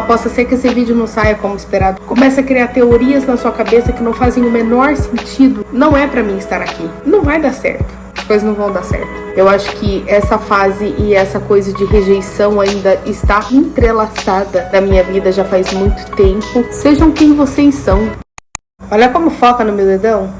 Possa ser que esse vídeo não saia como esperado. Começa a criar teorias na sua cabeça que não fazem o menor sentido. Não é pra mim estar aqui. Não vai dar certo. As coisas não vão dar certo. Eu acho que essa fase e essa coisa de rejeição ainda está entrelaçada na minha vida já faz muito tempo. Sejam quem vocês são. Olha como foca no meu dedão.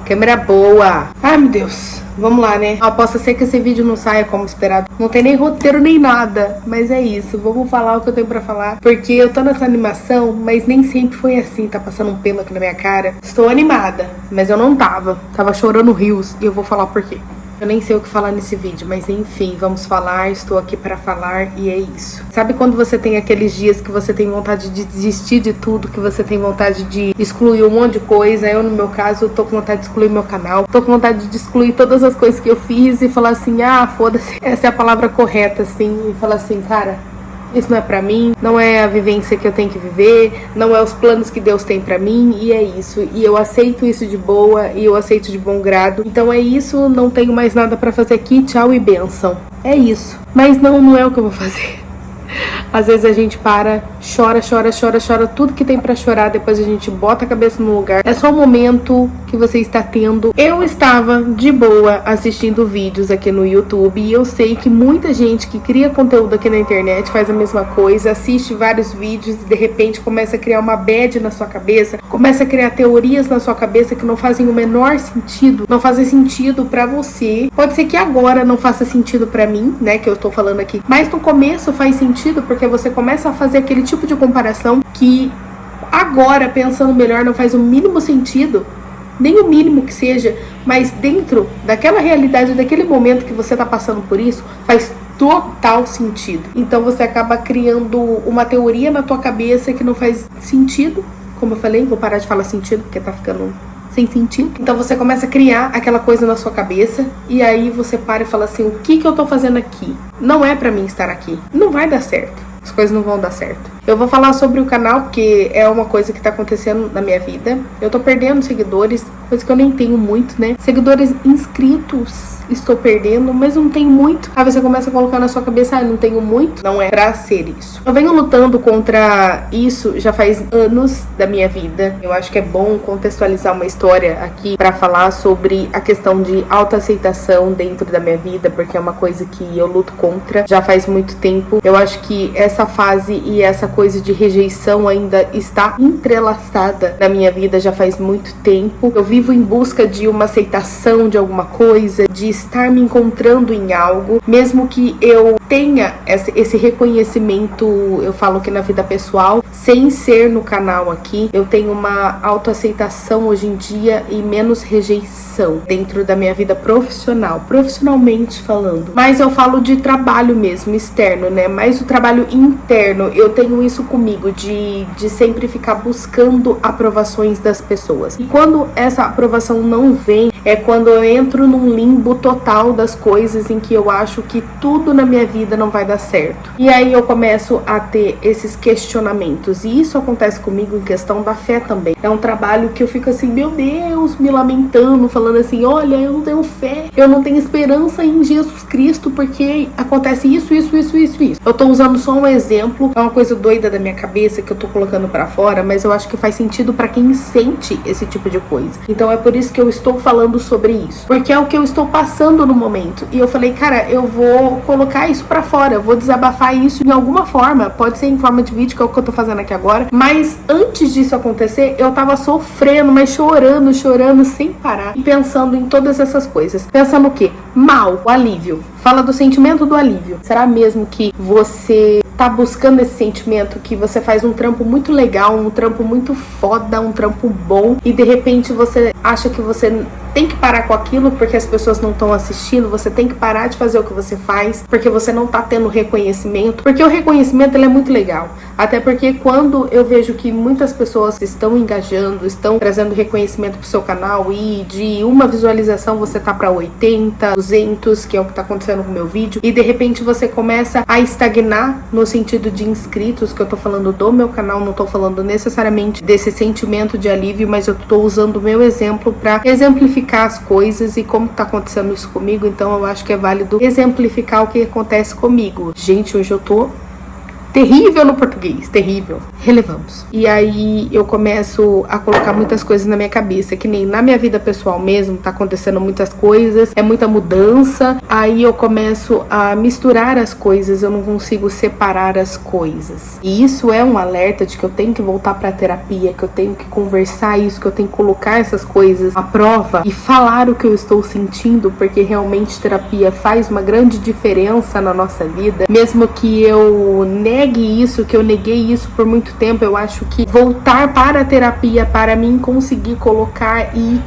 Câmera boa. Ai, meu Deus. Vamos lá, né? Possa ser que esse vídeo não saia como esperado. Não tem nem roteiro nem nada. Mas é isso. Vamos falar o que eu tenho pra falar. Porque eu tô nessa animação, mas nem sempre foi assim. Tá passando um pelo aqui na minha cara. Estou animada, mas eu não tava. Tava chorando rios e eu vou falar por quê. Eu nem sei o que falar nesse vídeo, mas enfim, vamos falar, estou aqui para falar e é isso. Sabe quando você tem aqueles dias que você tem vontade de desistir de tudo, que você tem vontade de excluir um monte de coisa? Eu, no meu caso, tô com vontade de excluir meu canal, tô com vontade de excluir todas as coisas que eu fiz e falar assim, foda-se, essa é a palavra correta, assim, e falar assim, cara, isso não é pra mim, não é a vivência que eu tenho que viver, não é os planos que Deus tem pra mim, e é isso. E eu aceito isso de boa, e eu aceito de bom grado. Então é isso, não tenho mais nada pra fazer aqui, tchau e bênção. É isso. Mas não é o que eu vou fazer. Às vezes a gente para, chora tudo que tem pra chorar, depois a gente bota a cabeça no lugar. É só o momento que você está tendo. Eu estava de boa assistindo vídeos aqui no YouTube e eu sei que muita gente que cria conteúdo aqui na internet faz a mesma coisa, assiste vários vídeos e de repente começa a criar uma bad na sua cabeça, começa a criar teorias na sua cabeça que não fazem o menor sentido, não fazem sentido pra você. Pode ser que agora não faça sentido pra mim, né, que eu tô falando aqui, mas no começo faz sentido porque você começa a fazer aquele tipo de comparação que agora, pensando melhor, não faz o mínimo sentido, nem o mínimo que seja, mas dentro daquela realidade, daquele momento que você tá passando por isso, faz total sentido. Então você acaba criando uma teoria na tua cabeça que não faz sentido. Como eu falei, vou parar de falar sentido porque tá ficando sem sentido. Então você começa a criar aquela coisa na sua cabeça e aí você para e fala assim, o que eu tô fazendo aqui? Não é pra mim estar aqui. Não vai dar certo. As coisas não vão dar certo. Eu vou falar sobre o canal porque é uma coisa que tá acontecendo na minha vida. Eu tô perdendo seguidores, coisa que eu nem tenho muito, né? Seguidores inscritos estou perdendo, mas não tenho muito. Aí você começa a colocar na sua cabeça, não tenho muito. Não é pra ser isso. Eu venho lutando contra isso já faz anos da minha vida. Eu acho que é bom contextualizar uma história aqui pra falar sobre a questão de autoaceitação dentro da minha vida, porque é uma coisa que eu luto contra já faz muito tempo. Eu acho que essa fase e essa coisa de rejeição ainda está entrelaçada na minha vida já faz muito tempo. Eu vivo em busca de uma aceitação de alguma coisa, de estar me encontrando em algo, mesmo que eu tenha esse reconhecimento, eu falo que na vida pessoal, sem ser no canal aqui, eu tenho uma autoaceitação hoje em dia e menos rejeição dentro da minha vida profissional, profissionalmente falando. Mas eu falo de trabalho mesmo, externo, né? Mas o trabalho interno, eu tenho isso comigo, de sempre ficar buscando aprovações das pessoas. E quando essa aprovação não vem, é quando eu entro num limbo total das coisas em que eu acho que tudo na minha vida não vai dar certo. E aí eu começo a ter esses questionamentos. E isso acontece comigo em questão da fé também. É um trabalho que eu fico assim, meu Deus, me lamentando, falando assim, olha, eu não tenho fé, eu não tenho esperança em Jesus Cristo, porque acontece isso. Eu tô usando só um exemplo, é uma coisa doida da minha cabeça que eu tô colocando pra fora, mas eu acho que faz sentido pra quem sente esse tipo de coisa. Então é por isso que eu estou falando sobre isso, porque é o que eu estou passando no momento. E eu falei, cara, eu vou colocar isso pra fora, eu vou desabafar isso em alguma forma, pode ser em forma de vídeo, que é o que eu tô fazendo aqui agora, mas antes disso acontecer, eu tava sofrendo, mas chorando sem parar, e pensando em todas essas coisas. Pensando o quê? Mal, o alívio. Fala do sentimento do alívio. Será mesmo que você tá buscando esse sentimento, que você faz um trampo muito legal, um trampo muito foda, um trampo bom, e de repente você acha que você tem que parar com aquilo porque as pessoas não estão assistindo, você tem que parar de fazer o que você faz porque você não tá tendo reconhecimento, porque o reconhecimento ele é muito legal, até porque quando eu vejo que muitas pessoas estão engajando, estão trazendo reconhecimento pro seu canal e de uma visualização você tá pra 80, 200, que é o que tá acontecendo com o meu vídeo, e de repente você começa a estagnar no sentido de inscritos, que eu tô falando do meu canal, não tô falando necessariamente desse sentimento de alívio, mas eu tô usando o meu exemplo pra exemplificar as coisas e como tá acontecendo isso comigo. Então eu acho que é válido exemplificar o que acontece comigo. Gente, hoje eu tô terrível no português, terrível. Relevamos. E aí eu começo a colocar muitas coisas na minha cabeça, que nem na minha vida pessoal mesmo, tá acontecendo muitas coisas, é muita mudança. Aí eu começo a misturar as coisas, eu não consigo separar as coisas. E isso é um alerta de que eu tenho que voltar pra terapia, que eu tenho que conversar isso, que eu tenho que colocar essas coisas à prova e falar o que eu estou sentindo, porque realmente terapia faz uma grande diferença na nossa vida. Mesmo que eu negue isso, que eu neguei isso por muito tempo, eu acho que voltar para a terapia para mim conseguir colocar e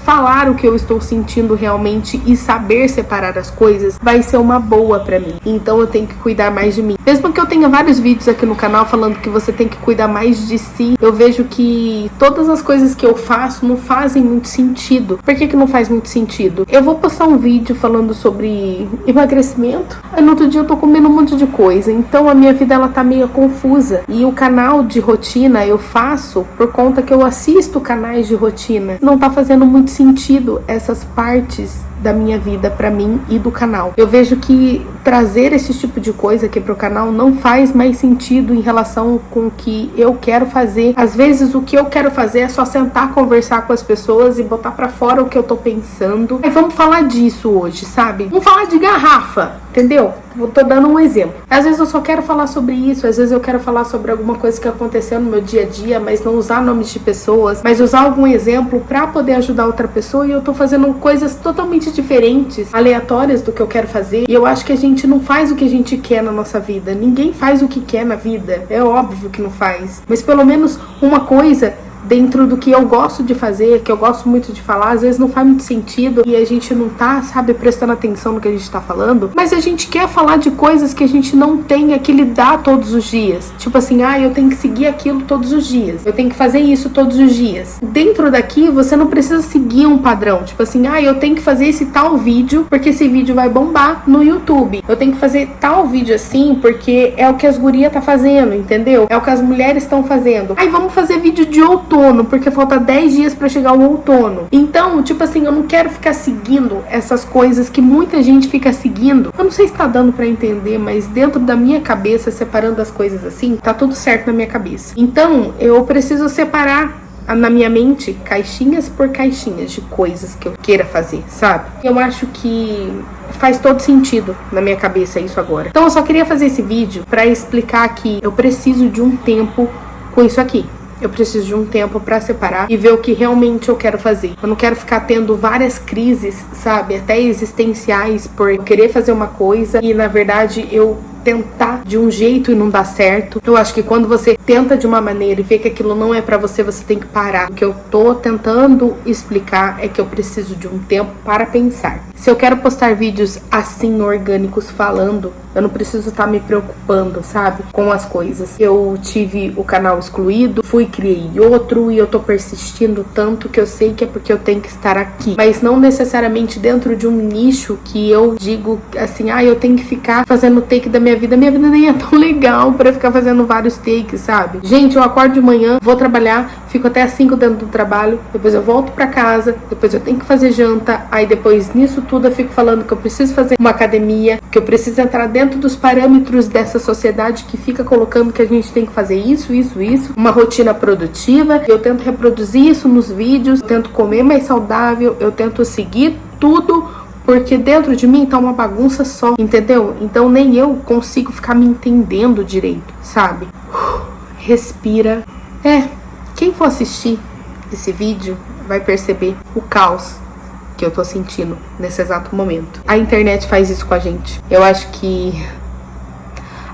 falar o que eu estou sentindo realmente e saber separar as coisas vai ser uma boa pra mim. Então eu tenho que cuidar mais de mim. Mesmo que eu tenha vários vídeos aqui no canal falando que você tem que cuidar mais de si, eu vejo que todas as coisas que eu faço não fazem muito sentido. Por que não faz muito sentido? Eu vou postar um vídeo falando sobre emagrecimento, aí no outro dia eu tô comendo um monte de coisa, então a minha vida ela tá meio confusa. E o canal de rotina eu faço por conta que eu assisto canais de rotina. Não tá fazendo muito sentido essas partes da minha vida pra mim e do canal. Eu vejo que trazer esse tipo de coisa aqui pro canal não faz mais sentido em relação com o que eu quero fazer. Às vezes o que eu quero fazer é só sentar, conversar com as pessoas e botar pra fora o que eu tô pensando. Aí vamos falar disso hoje, sabe? Vamos falar de garrafa, entendeu? Tô dando um exemplo. Às vezes eu só quero falar sobre isso, às vezes eu quero falar sobre alguma coisa que aconteceu no meu dia a dia, mas não usar nomes de pessoas, mas usar algum exemplo pra poder ajudar outra pessoa, e eu tô fazendo coisas totalmente diferentes, aleatórias do que eu quero fazer. E eu acho que a gente não faz o que a gente quer na nossa vida. Ninguém faz o que quer na vida. É óbvio que não faz. Mas pelo menos uma coisa dentro do que eu gosto de fazer, que eu gosto muito de falar, às vezes não faz muito sentido e a gente não tá, sabe, prestando atenção no que a gente tá falando, mas a gente quer falar de coisas que a gente não tem que lidar todos os dias. Tipo assim, eu tenho que seguir aquilo todos os dias, eu tenho que fazer isso todos os dias. Dentro daqui, você não precisa seguir um padrão, tipo assim, eu tenho que fazer esse tal vídeo, porque esse vídeo vai bombar no YouTube. Eu tenho que fazer tal vídeo assim, porque é o que as gurias tá fazendo, entendeu? É o que as mulheres estão fazendo. Vamos fazer vídeo de outono, porque falta 10 dias pra chegar o outono. Então, tipo assim, eu não quero ficar seguindo essas coisas que muita gente fica seguindo. Eu não sei se tá dando pra entender, mas dentro da minha cabeça, separando as coisas assim, tá tudo certo na minha cabeça. Então, eu preciso separar na minha mente caixinhas por caixinhas de coisas que eu queira fazer, sabe? Eu acho que faz todo sentido na minha cabeça isso agora. Então eu só queria fazer esse vídeo pra explicar que eu preciso de um tempo com isso aqui. Eu preciso de um tempo pra separar e ver o que realmente eu quero fazer. Eu não quero ficar tendo várias crises, sabe, até existenciais por querer fazer uma coisa e na verdade eu tentar de um jeito e não dar certo. Eu acho que quando você tenta de uma maneira e vê que aquilo não é pra você, você tem que parar. O que eu tô tentando explicar é que eu preciso de um tempo para pensar. Se eu quero postar vídeos assim, orgânicos, falando, eu não preciso estar me preocupando, sabe, com as coisas. Eu tive o canal excluído, criei outro e eu tô persistindo tanto que eu sei que é porque eu tenho que estar aqui. Mas não necessariamente dentro de um nicho que eu digo assim, eu tenho que ficar fazendo take da minha vida. Minha vida nem é tão legal pra ficar fazendo vários takes, sabe? Gente, eu acordo de manhã, vou trabalhar, fico até às 5 dentro do trabalho, depois eu volto pra casa, depois eu tenho que fazer janta, aí depois nisso tudo eu fico falando que eu preciso fazer uma academia, que eu preciso entrar dentro dos parâmetros dessa sociedade que fica colocando que a gente tem que fazer isso, uma rotina produtiva. Eu tento reproduzir isso nos vídeos, eu tento comer mais saudável, eu tento seguir tudo, porque dentro de mim tá uma bagunça só, entendeu? Então nem eu consigo ficar me entendendo direito, sabe? Respira. Quem for assistir esse vídeo vai perceber o caos que eu tô sentindo nesse exato momento. A internet faz isso com a gente. Eu acho que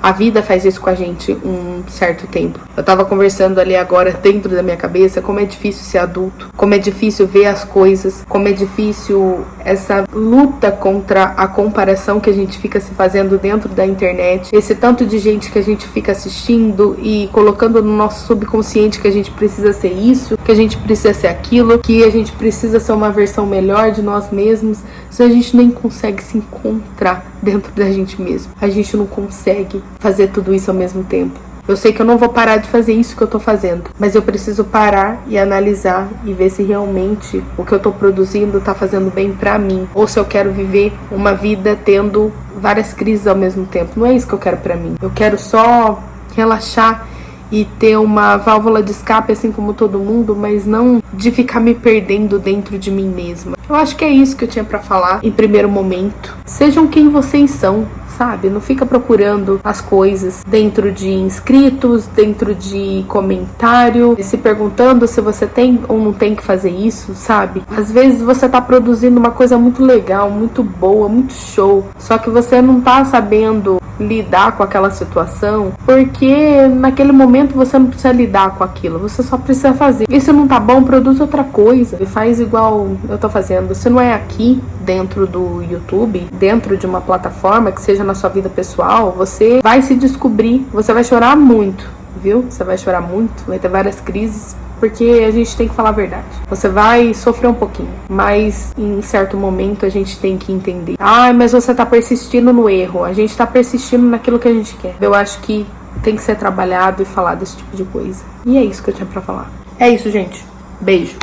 a vida faz isso com a gente um certo tempo. Eu tava conversando ali agora dentro da minha cabeça como é difícil ser adulto, como é difícil ver as coisas, como é difícil essa luta contra a comparação que a gente fica se fazendo dentro da internet, esse tanto de gente que a gente fica assistindo e colocando no nosso subconsciente que a gente precisa ser isso, que a gente precisa ser aquilo, que a gente precisa ser uma versão melhor de nós mesmos, se a gente nem consegue se encontrar dentro da gente mesmo. A gente não consegue fazer tudo isso ao mesmo tempo. Eu sei que eu não vou parar de fazer isso que eu tô fazendo, mas eu preciso parar e analisar e ver se realmente o que eu tô produzindo tá fazendo bem pra mim, ou se eu quero viver uma vida tendo várias crises ao mesmo tempo. Não é isso que eu quero pra mim. Eu quero só relaxar e ter uma válvula de escape assim como todo mundo, mas não de ficar me perdendo dentro de mim mesma. Eu acho que é isso que eu tinha pra falar em primeiro momento. Sejam quem vocês são, sabe? Não fica procurando as coisas dentro de inscritos, dentro de comentário, se perguntando se você tem ou não tem que fazer isso, sabe? Às vezes você tá produzindo uma coisa muito legal, muito boa, muito show, só que você não tá sabendo lidar com aquela situação, porque naquele momento você não precisa lidar com aquilo, você só precisa fazer. E se não tá bom, produz outra coisa e faz igual eu tô fazendo. Se não é aqui dentro do YouTube, dentro de uma plataforma que seja na sua vida pessoal, você vai se descobrir, você vai chorar muito, viu? Você vai chorar muito, vai ter várias crises, porque a gente tem que falar a verdade. Você vai sofrer um pouquinho, mas em certo momento a gente tem que entender. Mas você tá persistindo no erro. A gente tá persistindo naquilo que a gente quer. Eu acho que tem que ser trabalhado e falar desse tipo de coisa. E é isso que eu tinha pra falar. É isso, gente. Beijo.